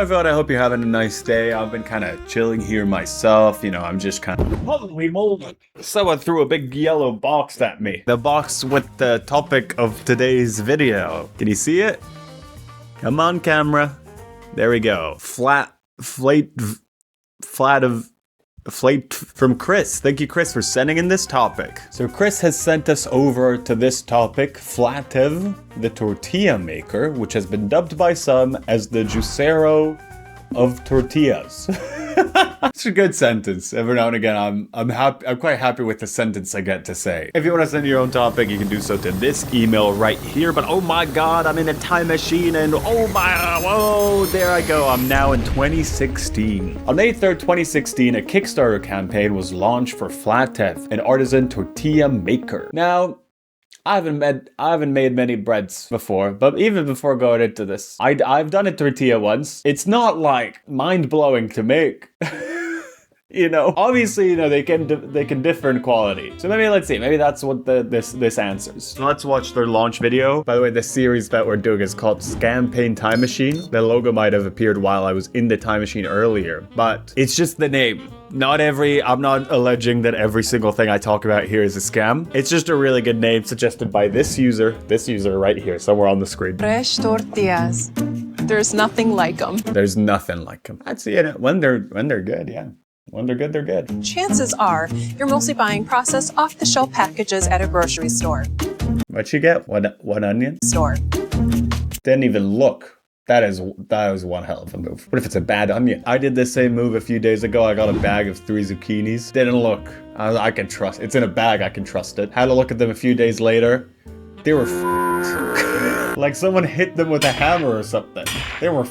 everyone, I hope you're having a nice day. I've been kind of chilling here myself, you know, I'm just kind of... Holy moly! Someone threw a big yellow box at me. The box with the topic of today's video. Can you see it? Come on, camera. There we go. Flatev from Chris. Thank you, Chris, for sending in this topic. So Chris has sent us over to this topic, Flatev, the tortilla maker, which has been dubbed by some as the juicero of tortillas. It's a good sentence. Every now and again, I'm quite happy with the sentence I get to say. If you want to send your own topic, you can do so to this email right here. But oh my god, I'm in a time machine and oh my, whoa, there I go. I'm now in 2016. On May 3rd, 2016, a Kickstarter campaign was launched for Flatev, an artisan tortilla maker. Now, I haven't made many breads before, but even before going into this, I've done a tortilla once. It's not like mind-blowing to make. You know, obviously, you know, they can differ in quality. So maybe let's see. Maybe that's what this answers. So let's watch their launch video. By the way, the series that we're doing is called Campaign Time Machine. The logo might have appeared while I was in the time machine earlier, but it's just the name. I'm not alleging that every single thing I talk about here is a scam. It's just a really good name suggested by this user right here, somewhere on the screen. Fresh tortillas. There's nothing like them. There's nothing like them. I'd see it when they're good, yeah. When they're good, they're good. Chances are you're mostly buying processed off-the-shelf packages at a grocery store. What'd you get? One onion? Store. Didn't even look. That is one hell of a move. What if it's a bad onion? I did the same move a few days ago. I got a bag of 3 zucchinis. Didn't look. I can trust. It's in a bag. I can trust it. Had a look at them a few days later. They were like someone hit them with a hammer or something. They were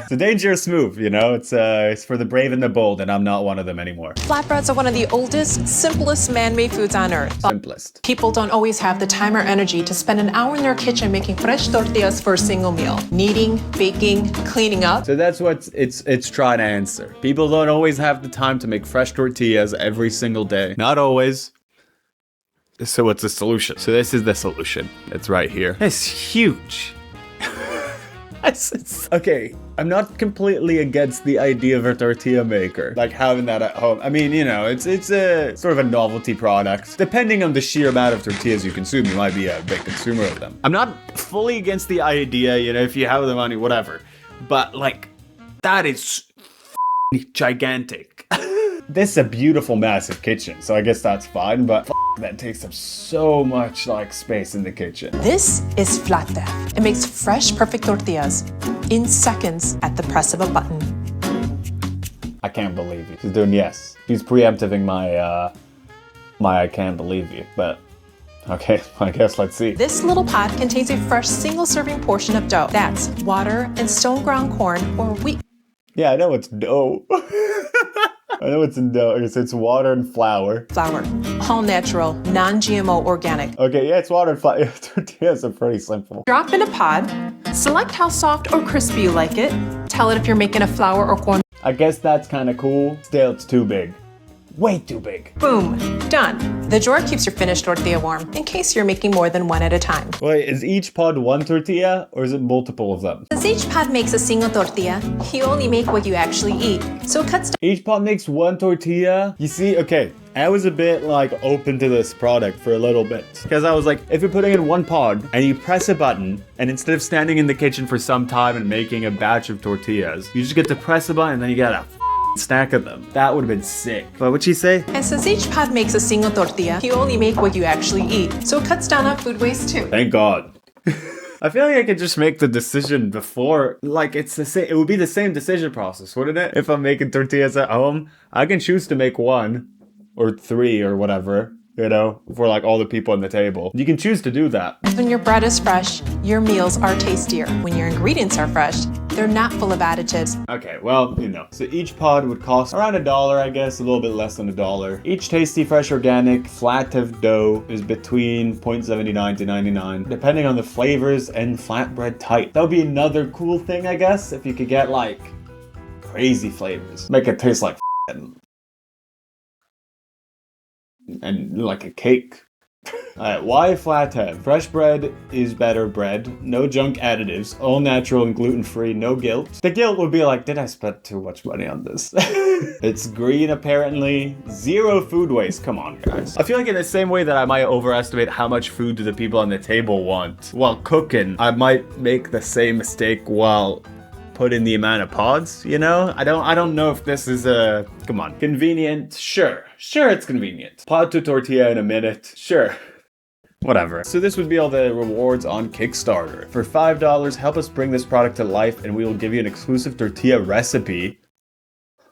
It's a dangerous move, you know? It's for the brave and the bold, and I'm not one of them anymore. Flatbreads are one of the oldest, simplest man-made foods on earth. Simplest. People don't always have the time or energy to spend an hour in their kitchen making fresh tortillas for a single meal. Kneading, baking, cleaning up. So that's what it's trying to answer. People don't always have the time to make fresh tortillas every single day. Not always. So what's the solution? So this is the solution. It's right here. It's huge. Okay, I'm not completely against the idea of a tortilla maker, like having that at home. I mean, you know, it's a sort of a novelty product. Depending on the sheer amount of tortillas you consume, you might be a big consumer of them. I'm not fully against the idea, you know, if you have the money, whatever. But like, that is gigantic. This is a beautiful, massive kitchen, so I guess that's fine, but that takes up so much like space in the kitchen. This is Flatev. It makes fresh, perfect tortillas in seconds at the press of a button. I can't believe you. She's doing yes. She's preempting my I can't believe you, but okay, I guess let's see. This little pot contains a fresh single-serving portion of dough. That's water and stone-ground corn or wheat. Yeah, I know it's dough. I know it's in dough. It's water and flour. Flour. All natural, non-GMO, organic. Okay, yeah, it's water and flour. Tortillas are pretty simple. Drop in a pod. Select how soft or crispy you like it. Tell it if you're making a flour or corn. I guess that's kind of cool. Still, it's too big. Way too big. Boom. Done. The drawer keeps your finished tortilla warm in case you're making more than one at a time. Wait, is each pod one tortilla or is it multiple of them? Since each pod makes a single tortilla, you only make what you actually eat. So it cuts down. Each pod makes one tortilla? You see, okay, I was a bit like open to this product for a little bit. Because I was like, if you're putting in one pod and you press a button and instead of standing in the kitchen for some time and making a batch of tortillas, you just get to press a button and then you get a stack of them. That would have been sick. But what'd she say? And since each pod makes a single tortilla, you only make what you actually eat. So it cuts down on food waste too. Thank God. I feel like I could just make the decision before, like it's the same, it would be the same decision process, wouldn't it? If I'm making tortillas at home, I can choose to make 1 or 3 or whatever, you know, for like all the people on the table. You can choose to do that. When your bread is fresh, your meals are tastier. When your ingredients are fresh, they're not full of additives. Okay, well, you know, so each pod would cost around $1, I guess, a little bit less than $1. Each tasty, fresh, organic Flatev dough is between 0.79 to 99, depending on the flavors and flatbread type. That would be another cool thing, I guess, if you could get like crazy flavors. Make it taste like and like a cake. Alright, why Flatev? Fresh bread is better bread. No junk additives. All natural and gluten-free. No guilt. The guilt would be like, did I spend too much money on this? It's green, apparently. Zero food waste. Come on, guys. I feel like in the same way that I might overestimate how much food do the people on the table want while cooking, I might make the same mistake while put in the amount of pods, you know? I don't know if this is come on. Convenient? Sure it's convenient. Pod to tortilla in a minute? Sure. Whatever. So this would be all the rewards on Kickstarter. For $5, help us bring this product to life and we will give you an exclusive tortilla recipe.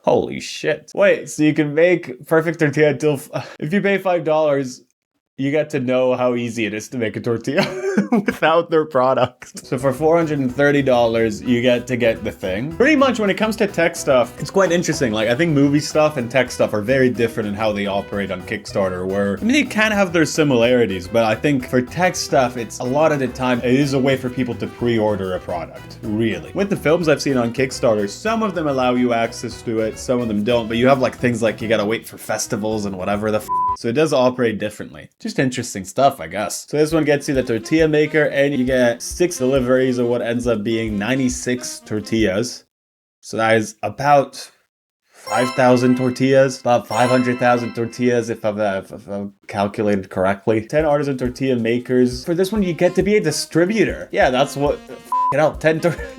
Holy shit. Wait, so you can make perfect tortilla until, if you pay $5, you get to know how easy it is to make a tortilla without their product. So for $430, you get to get the thing. Pretty much when it comes to tech stuff, it's quite interesting. Like, I think movie stuff and tech stuff are very different in how they operate on Kickstarter, where, I mean, they can have their similarities, but I think for tech stuff, it's a lot of the time, it is a way for people to pre-order a product, really. With the films I've seen on Kickstarter, some of them allow you access to it, some of them don't, but you have like things like you gotta wait for festivals and whatever the so it does operate differently. Just interesting stuff, I guess. So this one gets you the tortilla maker and you get 6 deliveries of what ends up being 96 tortillas. So that is about 5,000 tortillas, about 500,000 tortillas if I've calculated correctly. 10 artisan tortilla makers. For this one, you get to be a distributor. Yeah, that's what, you know,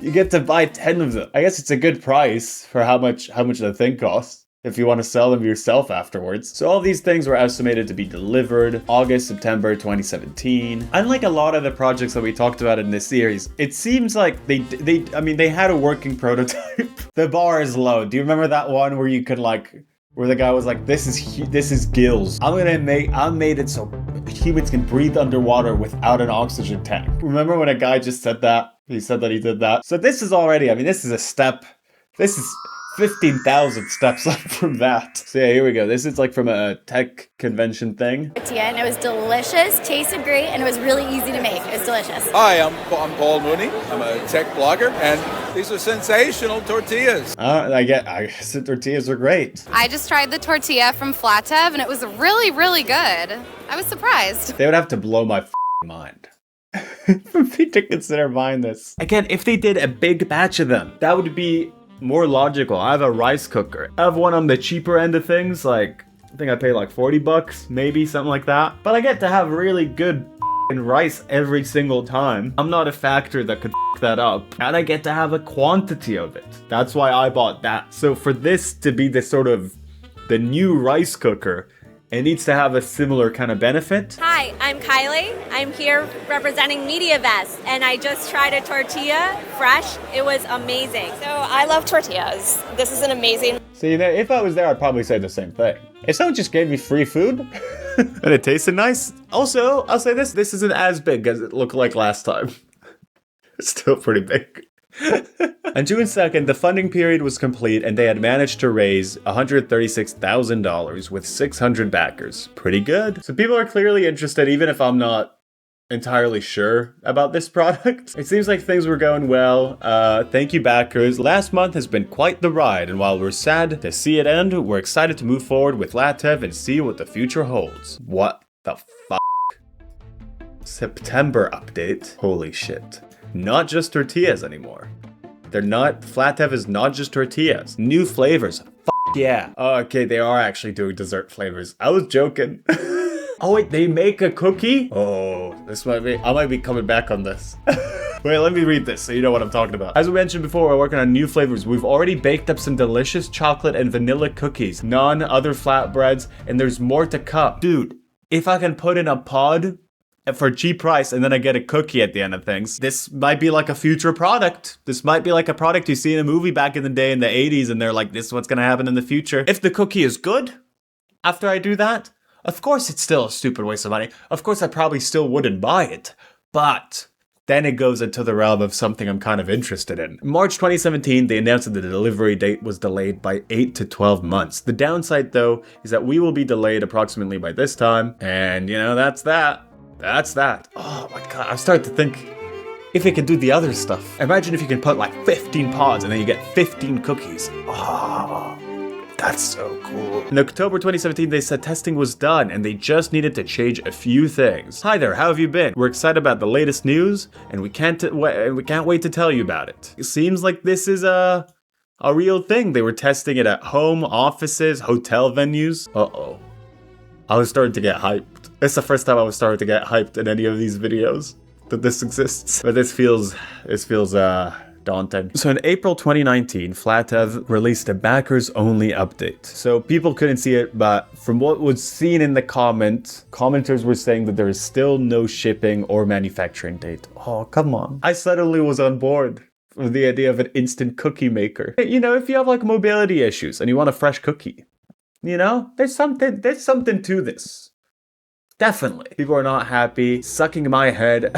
you get to buy 10 of them. I guess it's a good price for how much the thing costs, if you want to sell them yourself afterwards. So all these things were estimated to be delivered August, September 2017. Unlike a lot of the projects that we talked about in this series, it seems like they had a working prototype. The bar is low. Do you remember that one where you could where the guy was like, this is gills. I made it so humans can breathe underwater without an oxygen tank. Remember when a guy just said that? He said that he did that. So this is already, this is a step. This is 15,000 steps up from that. So yeah, here we go. This is like from a tech convention thing. And it was delicious, tasted great, and it was really easy to make. It was delicious. Hi, I'm Paul Mooney. I'm a tech blogger, and these are sensational tortillas. I guess the tortillas are great. I just tried the tortilla from Flatev, and it was really, really good. I was surprised. They would have to blow my mind for me to consider buying this. Again, if they did a big batch of them, that would be more logical. I have a rice cooker. I have one on the cheaper end of things, like, I think I paid like $40, maybe, something like that. But I get to have really good rice every single time. I'm not a factor that could that up. And I get to have a quantity of it. That's why I bought that. So for this to be the new rice cooker, it needs to have a similar kind of benefit. Hi, I'm Kylie. I'm here representing MediaVest, and I just tried a tortilla, fresh. It was amazing. So I love tortillas. This is an amazing. See, if I was there, I'd probably say the same thing. If someone just gave me free food and it tasted nice. Also, I'll say this isn't as big as it looked like last time. It's still pretty big. On June 2nd, the funding period was complete and they had managed to raise $136,000 with 600 backers. Pretty good. So people are clearly interested, even if I'm not entirely sure about this product. It seems like things were going well. Thank you, backers. Last month has been quite the ride, and while we're sad to see it end, we're excited to move forward with Flatev and see what the future holds. What the fuck? September update? Holy shit. Not just tortillas anymay. Flatev is not just tortillas. New flavors. Fuck yeah. Oh, okay, they are actually doing dessert flavors. I was joking. Oh wait, they make a cookie? Oh, I might be coming back on this. Wait, let me read this so you know what I'm talking about. As we mentioned before, we're working on new flavors. We've already baked up some delicious chocolate and vanilla cookies, none other flatbreads, and there's more to come. Dude, if I can put in a pod for a cheap price and then I get a cookie at the end of things, this might be like a future product. This might be like a product you see in a movie back in the day in the 80s and they're like, this is what's gonna happen in the future. If the cookie is good after I do that, of course it's still a stupid waste of money. Of course I probably still wouldn't buy it, but then it goes into the realm of something I'm kind of interested in. In March 2017, they announced that the delivery date was delayed by 8 to 12 months. The downside though is that we will be delayed approximately by this time, and you know, that's that. That's that. Oh my god, I'm starting to think if it can do the other stuff. Imagine if you can put like 15 pods and then you get 15 cookies. Oh, That's so cool. In October 2017, they said testing was done and they just needed to change a few things. Hi there, how have you been? We're excited about the latest news and we can't wait to tell you about it. It seems like this is a real thing. They were testing it at home, offices, hotel venues. Uh-oh. I was starting to get hyped. It's the first time I was starting to get hyped in any of these videos that this exists. But this feels daunting. So in April 2019, Flatev released a backers-only update. So people couldn't see it, but from what was seen in the commenters were saying that there is still no shipping or manufacturing date. Oh, come on. I suddenly was on board with the idea of an instant cookie maker. You know, if you have like mobility issues and you want a fresh cookie, you know, there's something to this. Definitely. People are not happy, sucking my head at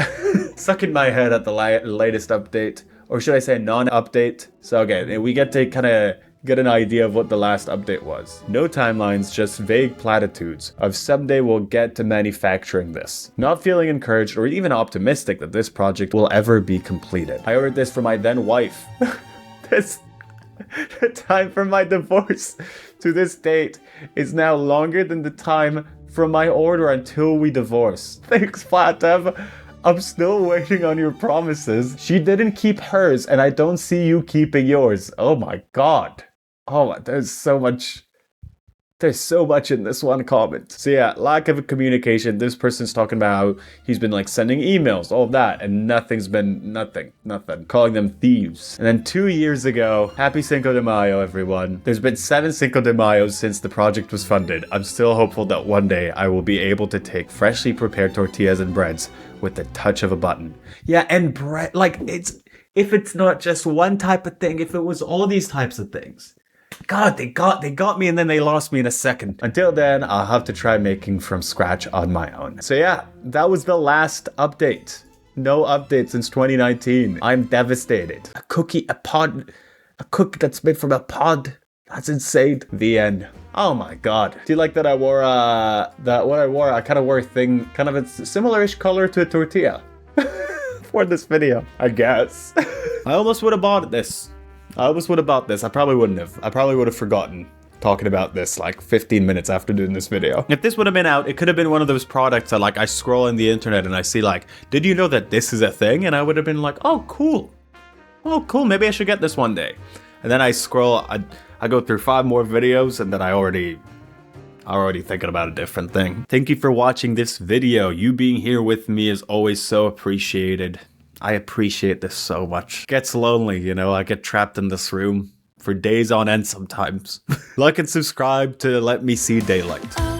the latest update. Or should I say non-update? So okay, we get to kind of get an idea of what the last update was. No timelines, just vague platitudes of someday we'll get to manufacturing this. Not feeling encouraged or even optimistic that this project will ever be completed. I ordered this for my then wife. The time from my divorce to this date is now longer than the time from my order until we divorce. Thanks, Flatev. I'm still waiting on your promises. She didn't keep hers, and I don't see you keeping yours. Oh my god. Oh, there's so much in this one comment. So yeah, lack of communication. This person's talking about how he's been like sending emails, all of that, and nothing. Calling them thieves. And then 2 years ago, happy Cinco de Mayo, everyone. There's been 7 Cinco de Mayos since the project was funded. I'm still hopeful that one day I will be able to take freshly prepared tortillas and breads with the touch of a button. Yeah, and bread, like if it's not just one type of thing, if it was all these types of things. God, they got me and then they lost me in a second. Until then, I'll have to try making from scratch on my own. So yeah, that was the last update. No update since 2019. I'm devastated. A cookie that's made from a pod. That's insane. The end. Oh my god. Do you like that I wore I kind of wore a thing, kind of a similar-ish color to a tortilla for this video, I guess. I almost would have bought this. I probably wouldn't have. I probably would have forgotten talking about this like 15 minutes after doing this video. If this would have been out, it could have been one of those products that like I scroll in the internet and I see like, did you know that this is a thing? And I would have been like, oh cool. Maybe I should get this one day. And then I scroll, I go through 5 more videos and then I already thinking about a different thing. Thank you for watching this video. You being here with me is always so appreciated. I appreciate this so much. It gets lonely, you know, I get trapped in this room for days on end sometimes. Like and subscribe to let me see daylight.